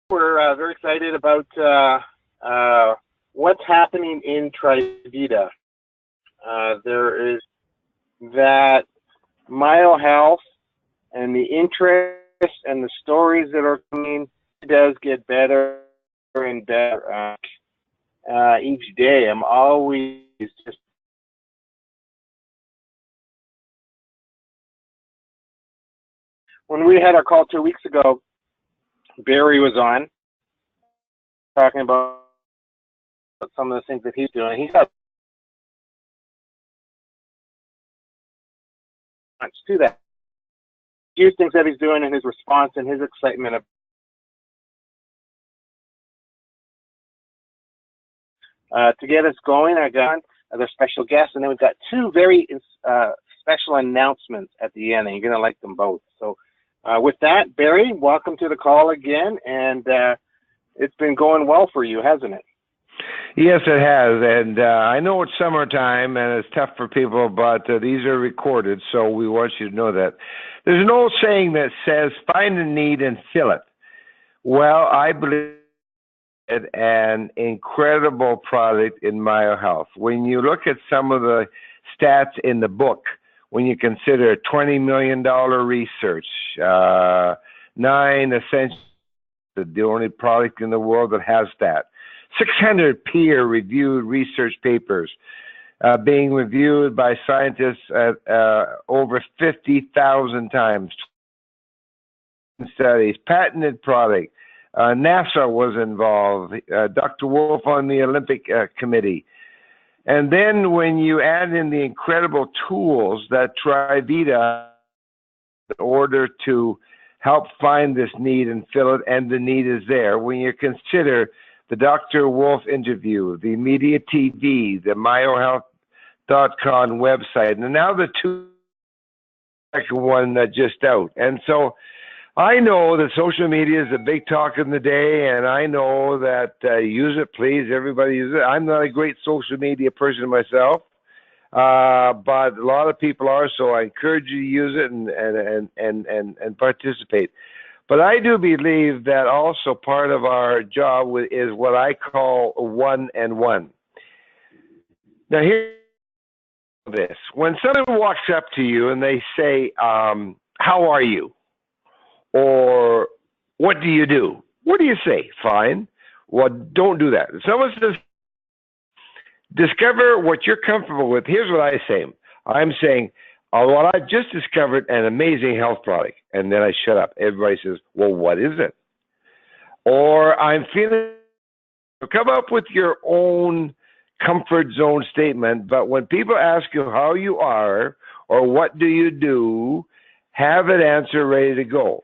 We're very excited about what's happening in Trivita. There is that MyoHealth and the interest and the stories that are coming does get better and better each day. I'm always just when we had our call 2 weeks ago, Barry was on talking about some of the things that he's doing. He's got much to that. Few things that he's doing and his response and his excitement to get us going. I got other special guests, and then we've got two very special announcements at the end, and you're going to like them both. So with that, Barry, welcome to the call again, and it's been going well for you, hasn't it? Yes, it has, and I know it's summertime and it's tough for people, but these are recorded, so we want you to know that. There's an old saying that says, find a need and fill it. Well, I believe it's an incredible product in MyoHealth. When you look at some of the stats in the book, when you consider $20 million research, 9 essential, the only product in the world that has that, 600 peer-reviewed research papers being reviewed by scientists over 50,000 times, studies, patented product. NASA was involved, Dr. Wolf on the Olympic Committee. And then when you add in the incredible tools that Trivita in order to help find this need and fill it, and the need is there, when you consider the Dr. Wolf interview, the media TV, the MyoHealth.com website, and now the second one that just out. And so I know that social media is a big talk in the day, and I know that use it, please, everybody use it. I'm not a great social media person myself, but a lot of people are, so I encourage you to use it and participate. But I do believe that also part of our job is what I call one-and-one. Now, here's this. When someone walks up to you and they say, how are you? Or what do you do? What do you say? Fine. Well, don't do that. If someone says, discover what you're comfortable with. Here's what I say. I'm saying, well, I just discovered an amazing health product. And then I shut up. Everybody says, well, what is it? Or I'm feeling, come up with your own comfort zone statement. But when people ask you how you are or what do you do, have an answer ready to go.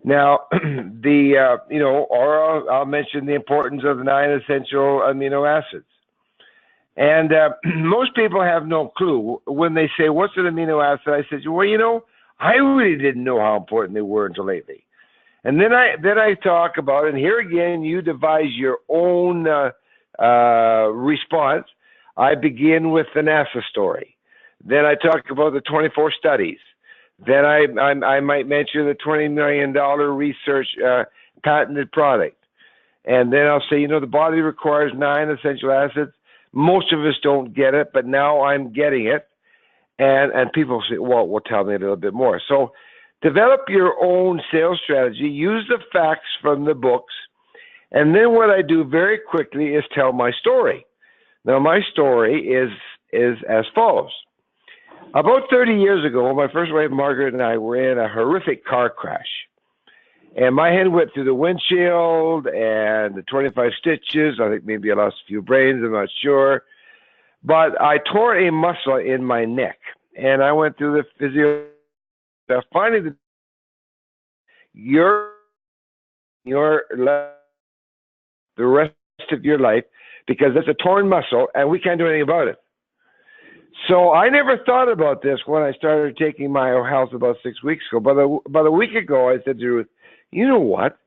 Now, or I'll mention the importance of the 9 essential amino acids. And most people have no clue. When they say, what's an amino acid? I said, well, I really didn't know how important they were until lately. And then I talk about it, and here again, you devise your own response. I begin with the NASA story. Then I talk about the 24 studies. Then I might mention the $20 million research patented product. And then I'll say, the body requires 9 essential acids. Most of us don't get it, but now I'm getting it. And people say, well, tell me a little bit more. So develop your own sales strategy. Use the facts from the books. And then what I do very quickly is tell my story. Now, my story is as follows. About 30 years ago, my first wife, Margaret, and I were in a horrific car crash. And my head went through the windshield and the 25 stitches. I think maybe I lost a few brains. I'm not sure. But I tore a muscle in my neck. And I went through the physio. Finally, the rest of your life, because it's a torn muscle and we can't do anything about it. So I never thought about this when I started taking MyoHealth about 6 weeks ago. But about a week ago, I said to Ruth, you know what?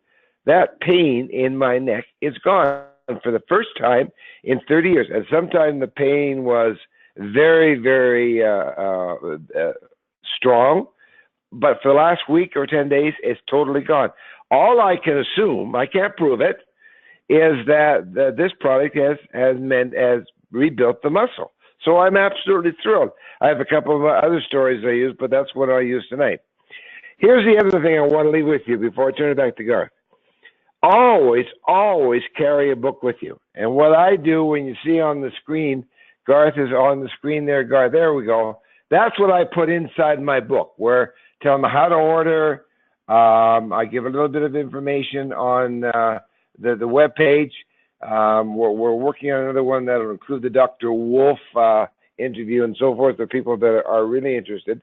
That pain in my neck is gone for the first time in 30 years. And sometimes the pain was very, very strong. But for the last week or 10 days, it's totally gone. all I can assume, I can't prove it, is that this product has rebuilt the muscle. So I'm absolutely thrilled. I have a couple of other stories I use, but that's what I use tonight. Here's the other thing I want to leave with you before I turn it back to Garth. Always, always carry a book with you. And what I do, when you see on the screen, Garth is on the screen there, Garth, there we go. That's what I put inside my book, where tell them how to order. I give a little bit of information on the web page. We're working on another one that will include the Dr. Wolf interview and so forth for people that are really interested.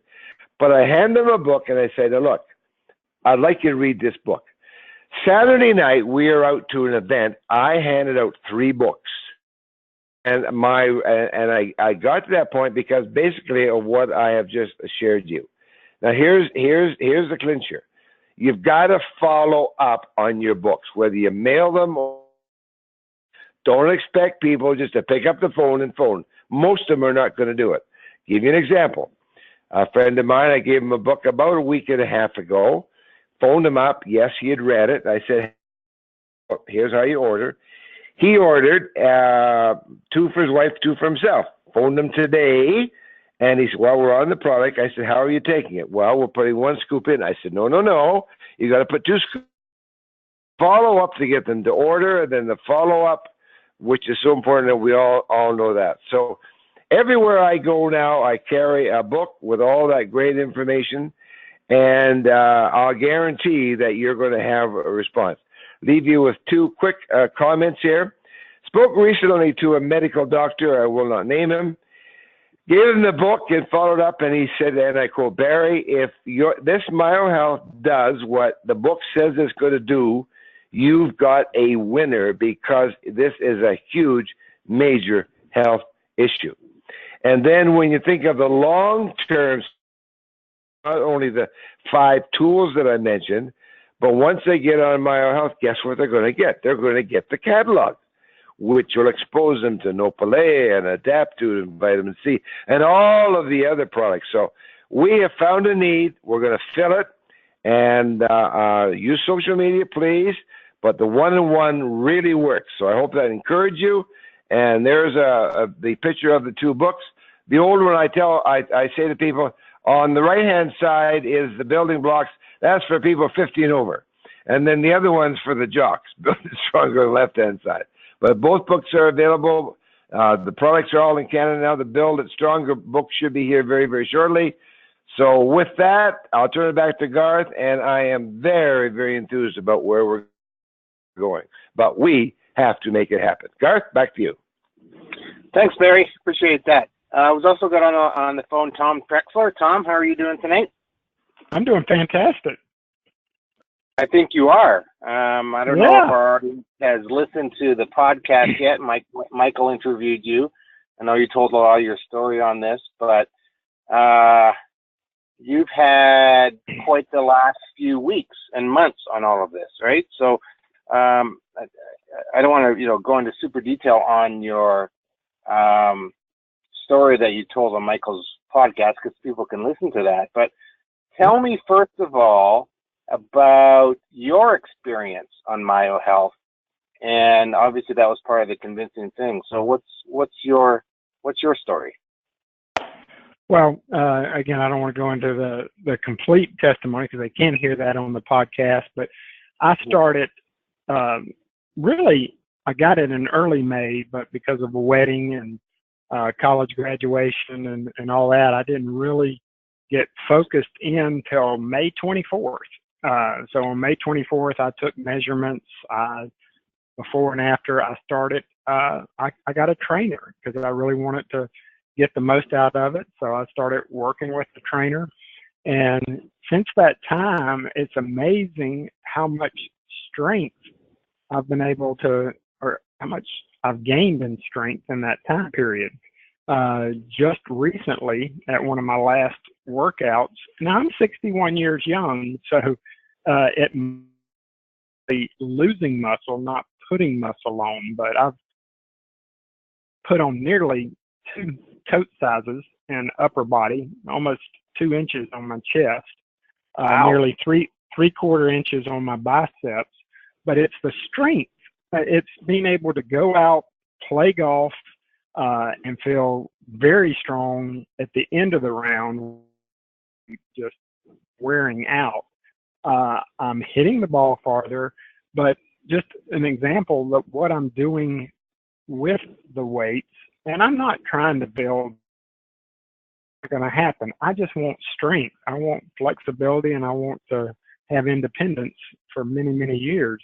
But I hand them a book and I say, look, I'd like you to read this book. Saturday night, we are out to an event. I handed out 3 books. And I got to that point because basically of what I have just shared you. Now here's the clincher. You've got to follow up on your books, whether you mail them or don't expect people just to pick up the phone and phone. Most of them are not going to do it. Give you an example. A friend of mine, I gave him a book about a week and a half ago. Phoned him up. Yes, he had read it. I said, here's how you order. He ordered 2 for his wife, 2 for himself. Phoned him today, and he said, well, we're on the product. I said, how are you taking it? Well, we're putting 1 scoop in. I said, no. You got to put 2 scoops. Follow up to get them to order, and then the follow up, which is so important that we all know that. So everywhere I go now, I carry a book with all that great information, and I'll guarantee that you're going to have a response. Leave you with 2 quick comments here. Spoke recently to a medical doctor, I will not name him, gave him the book and followed up, and he said, and I quote, Barry, if this MyoHealth does what the book says it's going to do, you've got a winner because this is a huge, major health issue. And then when you think of the long term, not only the 5 tools that I mentioned, but once they get on MyoHealth, guess what they're going to get? They're going to get the catalog, which will expose them to Nopalea and Adaptude and vitamin C and all of the other products. So we have found a need. We're going to fill it. And use social media, please. But the one-on-one really works. So I hope that encouraged you. And there's the picture of the 2 books. The old one, I say to people, on the right-hand side is the building blocks. That's for people 50 and over. And then the other one's for the jocks, building stronger on the left-hand side. But both books are available. The products are all in Canada now. The Build It Stronger book should be here very, very shortly. So with that, I'll turn it back to Garth, and I am very, very enthused about where we're going. But we have to make it happen. Garth, back to you. Thanks, Barry. Appreciate that. I was also got on the phone Tom Trexler. Tom, how are you doing tonight? I'm doing fantastic. I think you are. I don't know if our audience has listened to the podcast yet. Michael interviewed you. I know you told a lot of your story on this, but you've had quite the last few weeks and months on all of this, right? So I don't want to, go into super detail on your story that you told on Michael's podcast because people can listen to that. But tell me first of all about your experience on MyoHealth, and obviously that was part of the convincing thing. So what's your story? Well, again, I don't want to go into the complete testimony because they can't hear that on the podcast. But I started really. I got it in early May, but because of a wedding and college graduation and all that, I didn't really get focused in till May 24th. So on May 24th, I took measurements. Before and after I started, I got a trainer because I really wanted to get the most out of it. So I started working with the trainer. And since that time, it's amazing how much strength I've been able to, or how much I've gained in strength in that time period. Just recently at one of my last workouts, now I'm 61 years young, so it be losing muscle, not putting muscle on, but I've put on nearly 2 coat sizes in upper body, almost 2 inches on my chest, wow. nearly 3/4 inches on my biceps, but it's the strength. It's being able to go out, play golf, and feel very strong at the end of the round, just wearing out. I'm hitting the ball farther, but just an example of what I'm doing with the weights, and I'm not trying to build going to happen. I just want strength. I want flexibility, and I want to have independence for many, many years.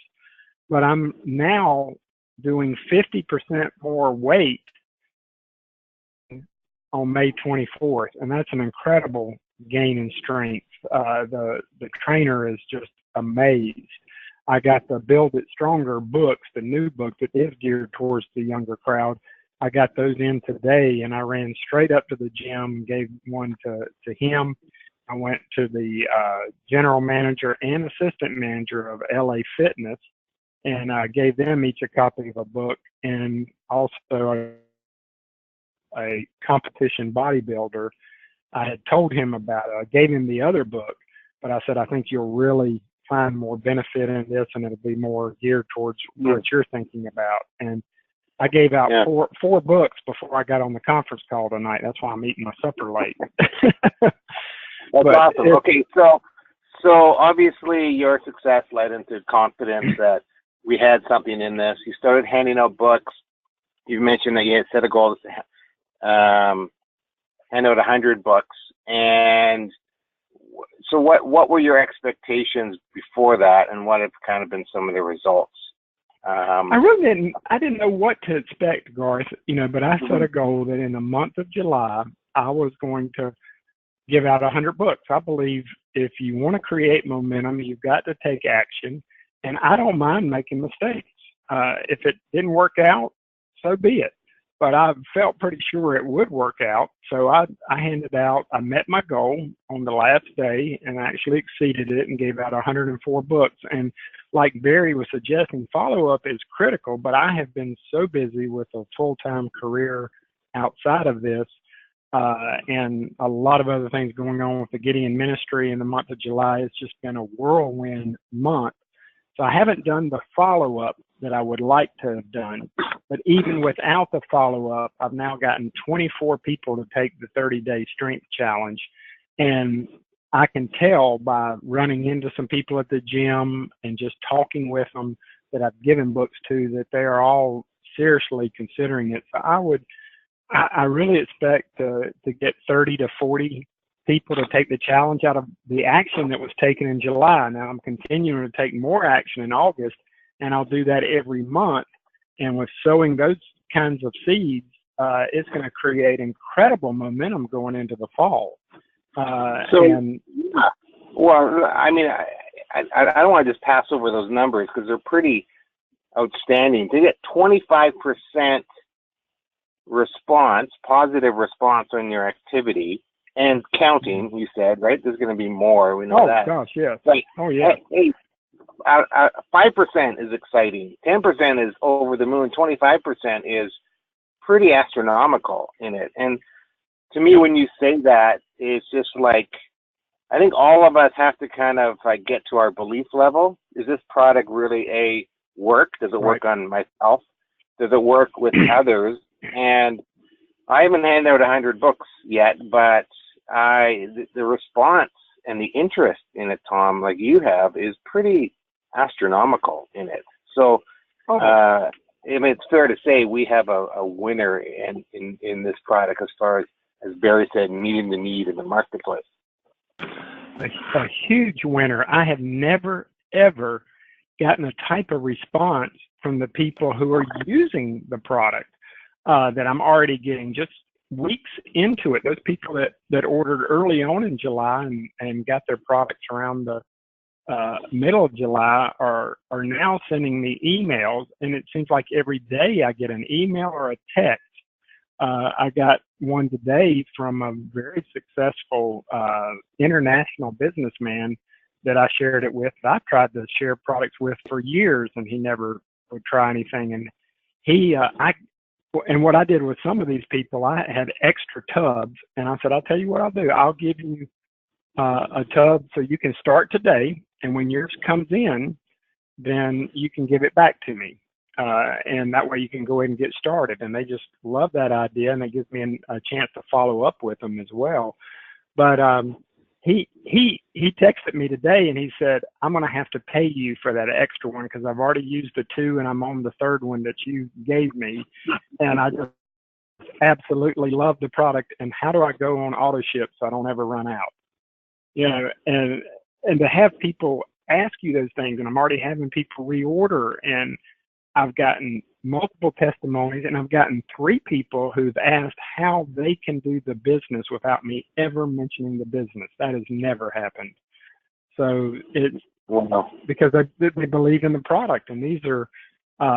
But I'm now doing 50% more weight on May 24th, and that's an incredible gain in strength. The trainer is just amazed. I got the Build It Stronger books, the new book that is geared towards the younger crowd. I got those in today, and I ran straight up to the gym, gave one to him. I went to the general manager and assistant manager of LA Fitness, and I gave them each a copy of a book, and also a competition bodybuilder. I had told him about it. I gave him the other book, but I said, I think you'll really find more benefit in this, and it'll be more geared towards what you're thinking about. And I gave out four books before I got on the conference call tonight. That's why I'm eating my supper late. That's awesome. Okay, so obviously your success led into confidence that we had something in this. You started handing out books. You mentioned that you had set a goal to hand out 100 books. And so what were your expectations before that, and what have kind of been some of the results? I didn't know what to expect, Garth, but I set a goal that in the month of July, I was going to give out 100 books. I believe if you want to create momentum, you've got to take action, and I don't mind making mistakes. If it didn't work out, so be it. But I felt pretty sure it would work out. So I met my goal on the last day and actually exceeded it and gave out 104 books. And like Barry was suggesting, follow-up is critical, but I have been so busy with a full-time career outside of this and a lot of other things going on with the Gideon ministry in the month of July. It's just been a whirlwind month. So I haven't done the follow-up that I would like to have done. But even without the follow-up, I've now gotten 24 people to take the 30-day strength challenge. And I can tell by running into some people at the gym and just talking with them that I've given books to that they are all seriously considering it. So I really expect to get 30 to 40 people to take the challenge out of the action that was taken in July. Now I'm continuing to take more action in August, and I'll do that every month. And with sowing those kinds of seeds, it's going to create incredible momentum going into the fall. I mean, I don't want to just pass over those numbers because they're pretty outstanding. To get 25% response, positive response on your activity, and counting, you said, right? There's going to be more. We know that. Oh, gosh, yes. Like, oh, yeah. Hey, 5% is exciting. 10% is over the moon. 25% is pretty astronomical in it. And to me, when you say that, it's just like, I think all of us have to kind of get to our belief level. Is this product really work? Does it work on myself? Does it work with others? And I haven't handed out 100 books yet, but the response and the interest in it, Tom, like you have, is pretty astronomical in it. So, I mean, it's fair to say we have a winner in this product as far as Barry said, meeting the need in the marketplace. A huge winner. I have never, ever gotten a type of response from the people who are using the product that I'm already getting just weeks into it. Those people that ordered early on in July and got their products around the middle of July are now sending me emails, and it seems like every day I get an email or a text. I got one today from a very successful international businessman that I shared it with. I've tried to share products with for years, and he never would try anything. And and what I did with some of these people, I had extra tubs, and I said, I'll tell you what I'll do. I'll give you a tub, so you can start today, and when yours comes in, then you can give it back to me. And that way you can go ahead and get started. And they just love that idea, and it gives me a chance to follow up with them as well. But he texted me today, and he said, I'm going to have to pay you for that extra one because I've already used the 2 and I'm on the 3rd one that you gave me. And I just absolutely love the product. And how do I go on auto ship so I don't ever run out? You know, and to have people ask you those things, and I'm already having people reorder, and I've gotten multiple testimonies, and I've gotten 3 people who've asked how they can do the business without me ever mentioning the business. That has never happened. So it's because they believe in the product, and these are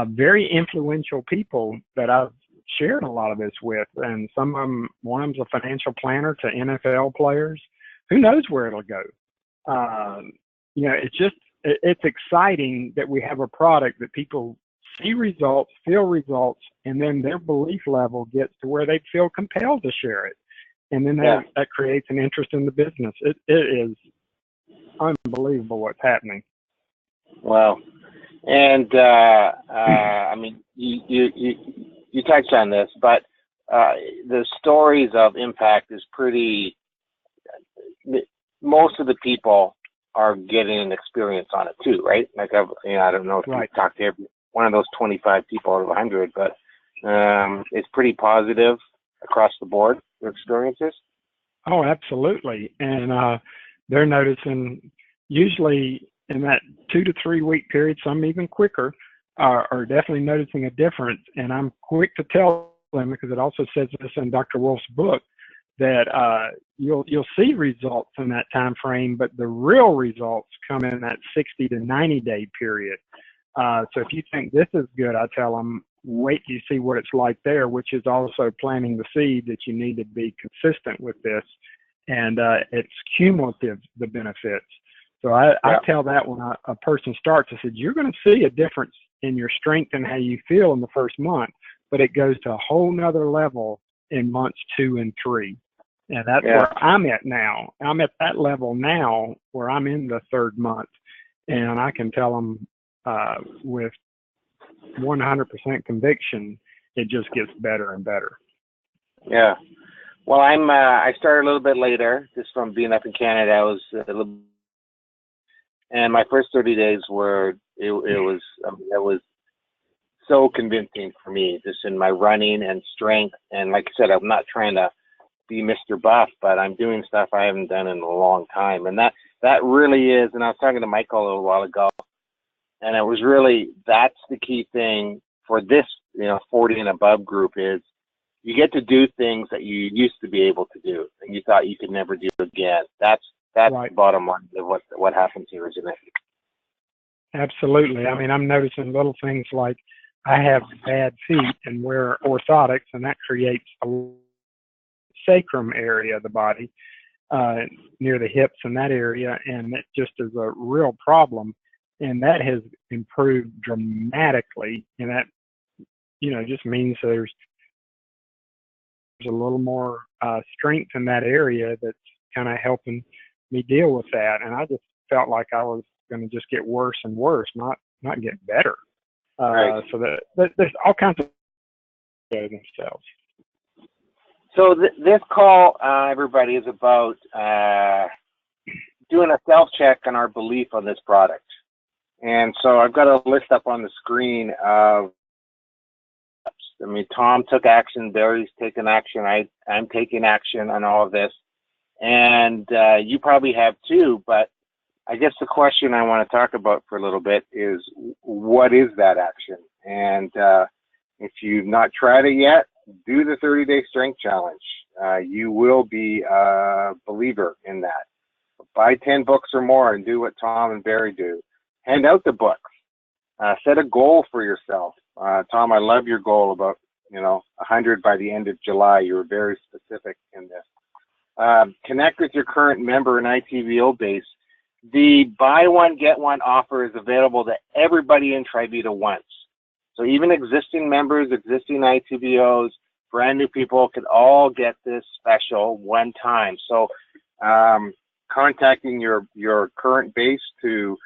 very influential people that I've shared a lot of this with, and some of them, one of them's a financial planner to NFL players. Who knows where it'll go? You know, it's exciting that we have a product that people see results, feel results, and then their belief level gets to where they feel compelled to share it. And then that creates an interest in the business. It is unbelievable what's happening. Wow. And I mean, you touched on this, but the stories of impact is pretty. Most of the people are getting an experience on it too, right? Like I don't know if you talked to every one of those 25 people out of 100, but it's pretty positive across the board, their experiences. Oh, absolutely. And they're noticing usually in that 2 to 3 week period, some even quicker, are definitely noticing a difference. And I'm quick to tell them, because it also says this in Dr. Wolf's book, that you'll see results in that time frame, but the real results come in that 60 to 90 day period. So if you think this is good, I tell them, wait till you see what it's like there, which is also planting the seed that you need to be consistent with this. And it's cumulative, the benefits. So I tell that when a person starts, I said, you're going to see a difference in your strength and how you feel in the first month, but it goes to a whole nother level in months 2 and 3. And that's where I'm at now. I'm at that level now where I'm in the 3rd month, and I can tell them with 100% conviction, it just gets better and better. Yeah. Well, I started a little bit later, just from being up in Canada. I was and my first 30 days were it was so convincing for me, just in my running and strength. And like I said, I'm not trying to be Mr. Buff, but I'm doing stuff I haven't done in a long time. And that really is, and I was talking to Michael a little while ago, and it was really, that's the key thing for this, 40 and above group, is you get to do things that you used to be able to do and you thought you could never do again. That's right. The bottom line of what happens here, isn't it? Absolutely. I mean, I'm noticing little things like I have bad feet and wear orthotics, and that creates a sacrum area of the body near the hips in that area, and it just is a real problem. And that has improved dramatically, and that just means there's a little more strength in that area that's kind of helping me deal with that. And I just felt like I was going to just get worse and worse, not get better. Right. So that there's all kinds of themselves. So this call, everybody, is about doing a self-check on our belief on this product. And so I've got a list up on the screen of, Tom took action, Barry's taken action, I'm taking action on all of this. And you probably have too, but I guess the question I want to talk about for a little bit is, what is that action? And if you've not tried it yet, do the 30-day strength challenge. You will be a believer in that. Buy 10 books or more and do what Tom and Barry do. Hand out the books. Set a goal for yourself. Tom, I love your goal about 100 by the end of July. You were very specific in this. Connect with your current member and ITVO base. The buy one, get one offer is available to everybody in Tribeta once. So even existing members, existing ITVOs, brand new people could all get this special one time. So contacting your current base to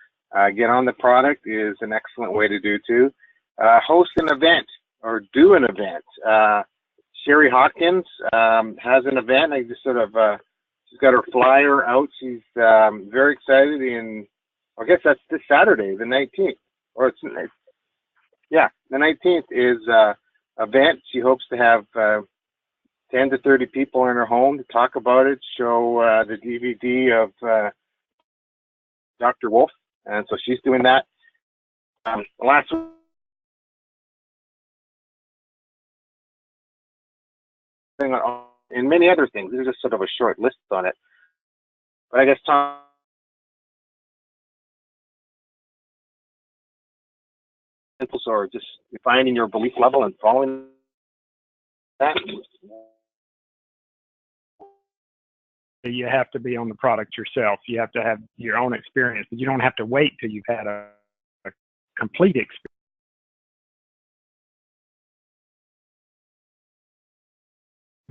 get on the product is an excellent way to do too. Host an event or do an event. Sherry Hawkins has an event. I just sort of she's got her flyer out. She's very excited. I guess that's this Saturday, the 19th, or the 19th is event. She hopes to have 10 to 30 people in her home to talk about it, show the DVD of Dr. Wolf, and so she's doing that. Last thing, and many other things. This is just sort of a short list on it. But I guess Tom, or just defining your belief level and following that. You have to be on the product yourself. You have to have your own experience. You don't have to wait till you've had a complete experience.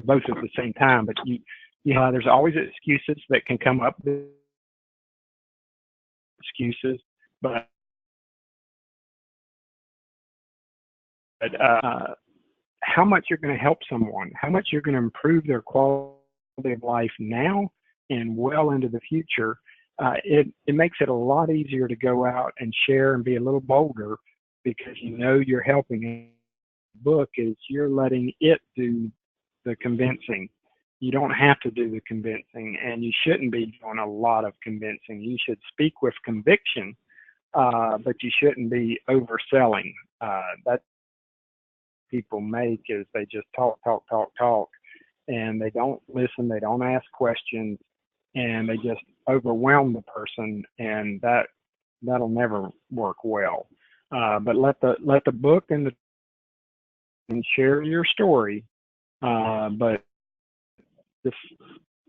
Both at the same time, but you know, there's always excuses that can come up. Excuses, but how much you're going to help someone, how much you're going to improve their quality of life now and well into the future, it makes it a lot easier to go out and share and be a little bolder, because you know you're helping. The book is you're letting it do the convincing. You don't have to do the convincing, and you shouldn't be doing a lot of convincing. You should speak with conviction, but you shouldn't be overselling. That people make is they just talk, and they don't listen, they don't ask questions, and they just overwhelm the person, and that'll never work well. But let the book and share your story, but just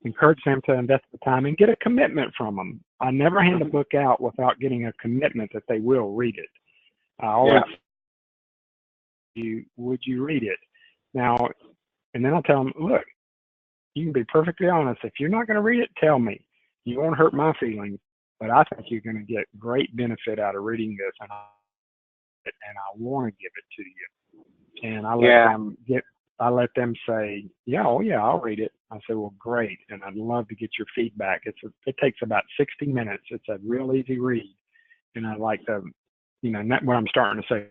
encourage them to invest the time and get a commitment from them. I never hand a book out without getting a commitment that they will read it. I always would you read it? Now, and then I'll tell them, look, you can be perfectly honest. If you're not going to read it, tell me. You won't hurt my feelings, but I think you're going to get great benefit out of reading this, and I want to give it to you. And I let them say, oh yeah, I'll read it. I say, well, great, and I'd love to get your feedback. It takes about 60 minutes. It's a real easy read, and I'd like to, not what I'm starting to say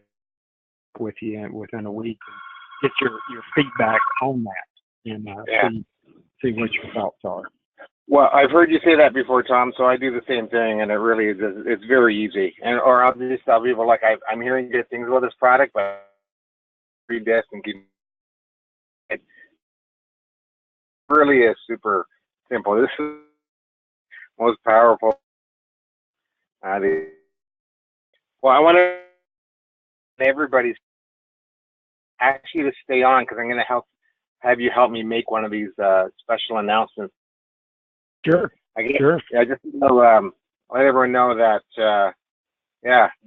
with you within a week, and get your feedback on that, and see what your thoughts are. Well, I've heard you say that before, Tom, so I do the same thing, and it really is, it's very easy. Or I'll tell people, like, I'm hearing good things about this product, but read this and give it. Really is super simple. This is most powerful. Well, I want to everybody's actually to stay on, because I'm going to have you help me make one of these special announcements. Sure. Sure. I just let everyone know that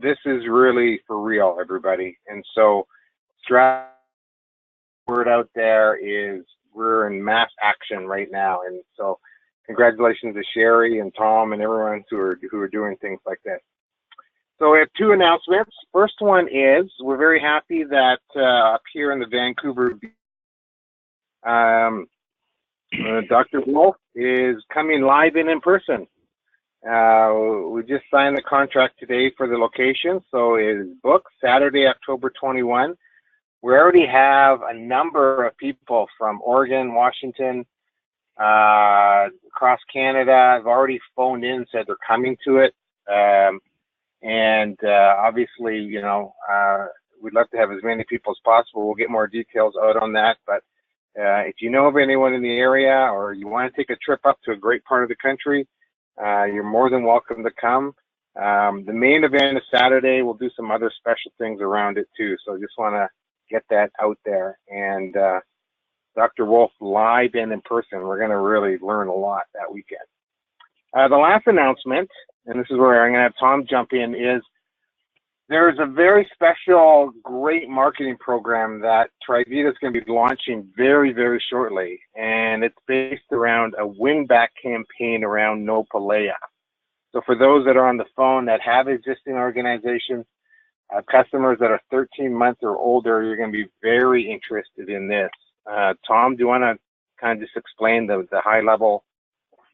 this is really for real, everybody. And so, word out there is we're in mass action right now, and so congratulations to Sherry and Tom and everyone who are doing things like this. So we have two announcements. First one is we're very happy that up here in the Vancouver, Dr. Wolf is coming live in person. We just signed the contract today for the location, so it is booked Saturday, October 21. We already have a number of people from Oregon, Washington, across Canada have already phoned in and said they're coming to it. Obviously, we'd love to have as many people as possible. We'll get more details out on that. But if you know of anyone in the area, or you want to take a trip up to a great part of the country, you're more than welcome to come. The main event is Saturday. We'll do some other special things around it too. So just want to get that out there. And Dr. Wolf live and in person. We're going to really learn a lot that weekend. The last announcement, and this is where I'm going to have Tom jump in, is There's a very special, great marketing program that Trivita is going to be launching very, very shortly, and it's based around a win-back campaign around Nopalea. So for those that are on the phone that have existing organizations, customers that are 13 months or older, you're going to be very interested in this. Tom, do you want to kind of just explain the high-level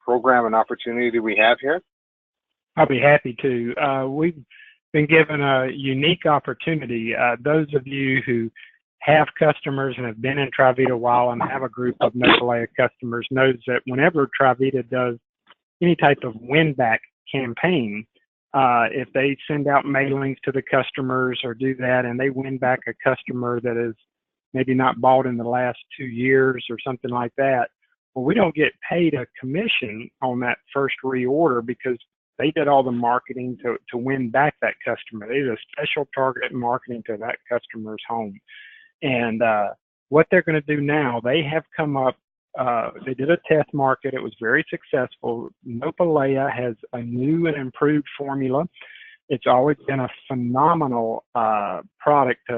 program and opportunity we have here? I'll be happy to. We've been given a unique opportunity. Those of you who have customers and have been in Trivita a while and have a group of Nopalea customers knows that whenever Trivita does any type of win-back campaign, if they send out mailings to the customers or do that and they win back a customer that is maybe not bought in the last 2 years or something like that, well, we don't get paid a commission on that first reorder because they did all the marketing to win back that customer. They did a special target marketing to that customer's home. And what they're going to do now, they have come up, they did a test market. It was very successful. Nopalea has a new and improved formula. It's always been a phenomenal product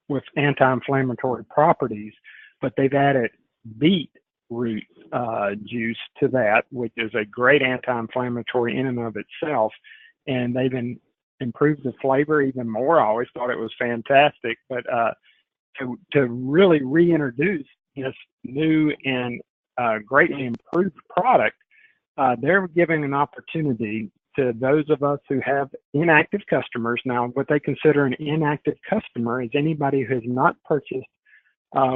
with anti-inflammatory properties, but they've added beetroot juice to that, which is a great anti-inflammatory in and of itself. And they've improved the flavor even more. I always thought it was fantastic, but to really reintroduce this new and greatly improved product, they're giving an opportunity to those of us who have inactive customers. Now, what they consider an inactive customer is anybody who has not purchased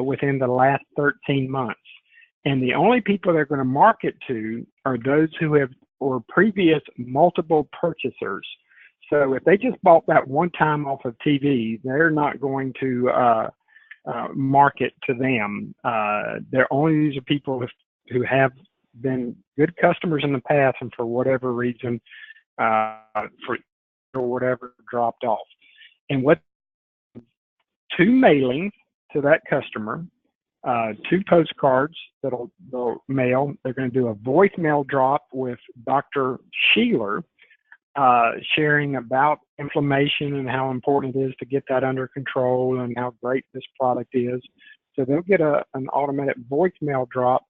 within the last 13 months. And the only people they're going to market to are those who have or previous multiple purchasers. So if they just bought that one time off of TV, they're not going to market to them. They're only these are people who have been good customers in the past and for whatever reason, for whatever dropped off. And what 2 mailings to that customer, 2 postcards they'll mail. They're going to do a voicemail drop with Dr. Sheeler, sharing about inflammation and how important it is to get that under control and how great this product is. So they'll get an automatic voicemail drop,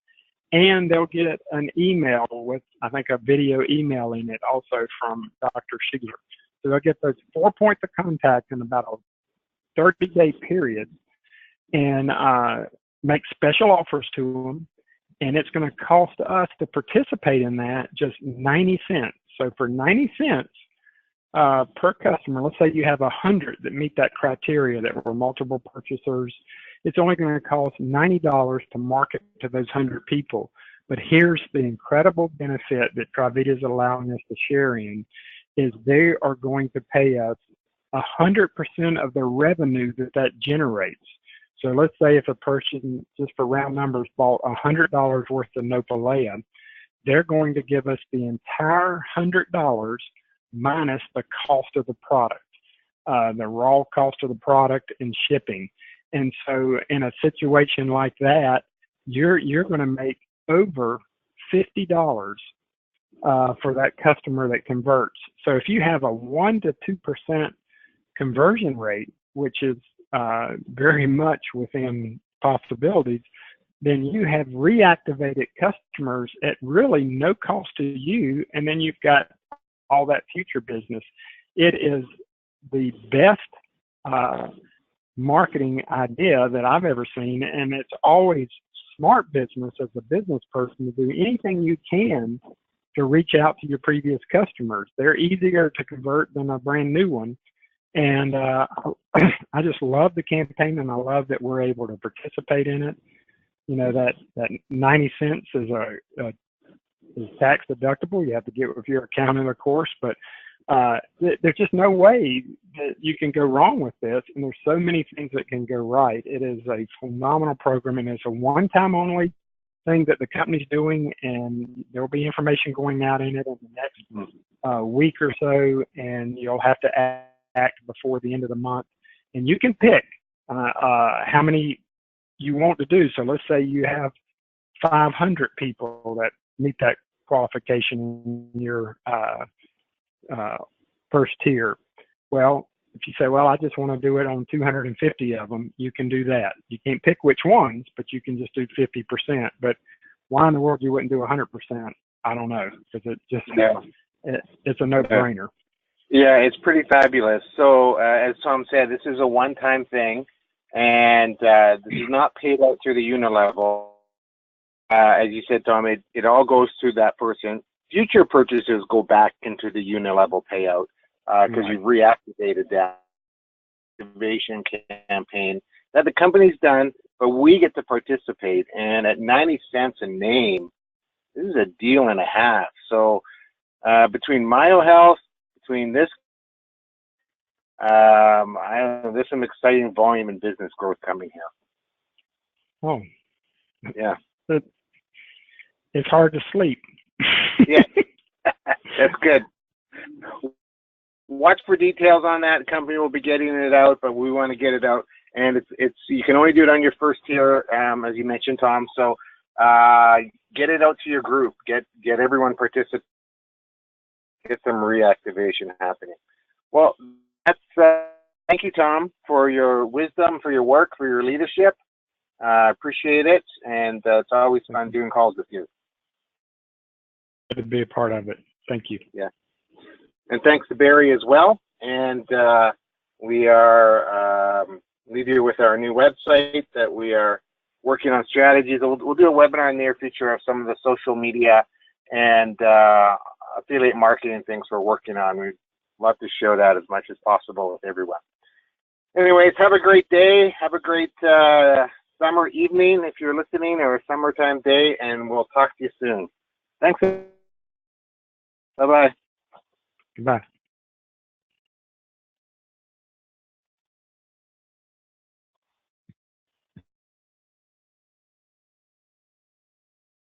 and they'll get an email with, I think, a video email in it also from Dr. Sheeler. So they'll get those 4 points of contact in about a 30-day period and make special offers to them. And it's going to cost us to participate in that just 90 cents. So for 90 cents per customer, let's say you have 100 that meet that criteria that were multiple purchasers, it's only going to cost $90 to market to those 100 people. But here's the incredible benefit that Trivita is allowing us to share in, is they are going to pay us 100% of the revenue that generates. So let's say if a person, just for round numbers, bought $100 worth of Nopalea, they're going to give us the entire $100 minus the cost of the product, the raw cost of the product and shipping. And so in a situation like that, you're going to make over $50 for that customer that converts. So if you have a 1 to 2% conversion rate, which is very much within possibilities, then you have reactivated customers at really no cost to you, and then you've got all that future business. It is the best marketing idea that I've ever seen, and it's always smart business as a business person to do anything you can to reach out to your previous customers. They're easier to convert than a brand new one. And I just love the campaign, and I love that we're able to participate in it. You know, that 90 cents is is tax deductible. You have to get with your accountant, of course, but there's just no way that you can go wrong with this. And there's so many things that can go right. It is a phenomenal program, and it's a one-time only thing that the company's doing, and there'll be information going out in it in the next week or so, and you'll have to act before the end of the month. And you can pick how many you want to do. So let's say you have 500 people that meet that qualification in your first tier. Well, if you say, well, I just want to do it on 250 of them, you can do that. You can't pick which ones, but you can just do 50%. But why in the world you wouldn't do 100%? I don't know, because it's a no-brainer. Yeah, it's pretty fabulous. So, as Tom said, this is a one-time thing, and this is not paid out through the unilevel. As you said, Tom, it all goes to that person. Future purchases go back into the unilevel payout because you've reactivated that activation campaign that the company's done, but we get to participate. And at 90 cents a name, this is a deal and a half. So between MyoHealth, between this, I don't know, there's some exciting volume and business growth coming here. Oh, yeah. It's hard to sleep. Yeah, that's good. Watch for details on that. The company will be getting it out, but we want to get it out. And it's you can only do it on your first tier, as you mentioned, Tom. So get it out to your group. Get everyone participate. Get some reactivation happening. Well, that's thank you, Tom, for your wisdom, for your work, for your leadership. Appreciate it, and it's always fun doing calls with you. To be a part of it. Thank you. Yeah. And thanks to Barry as well. And we are leave you with our new website that we are working on strategies. We'll do a webinar in the near future of some of the social media and affiliate marketing things we're working on. We'd love to show that as much as possible with everyone. Anyways, have a great day. Have a great summer evening if you're listening, or a summertime day, and we'll talk to you soon. Thanks. Bye-bye. Goodbye.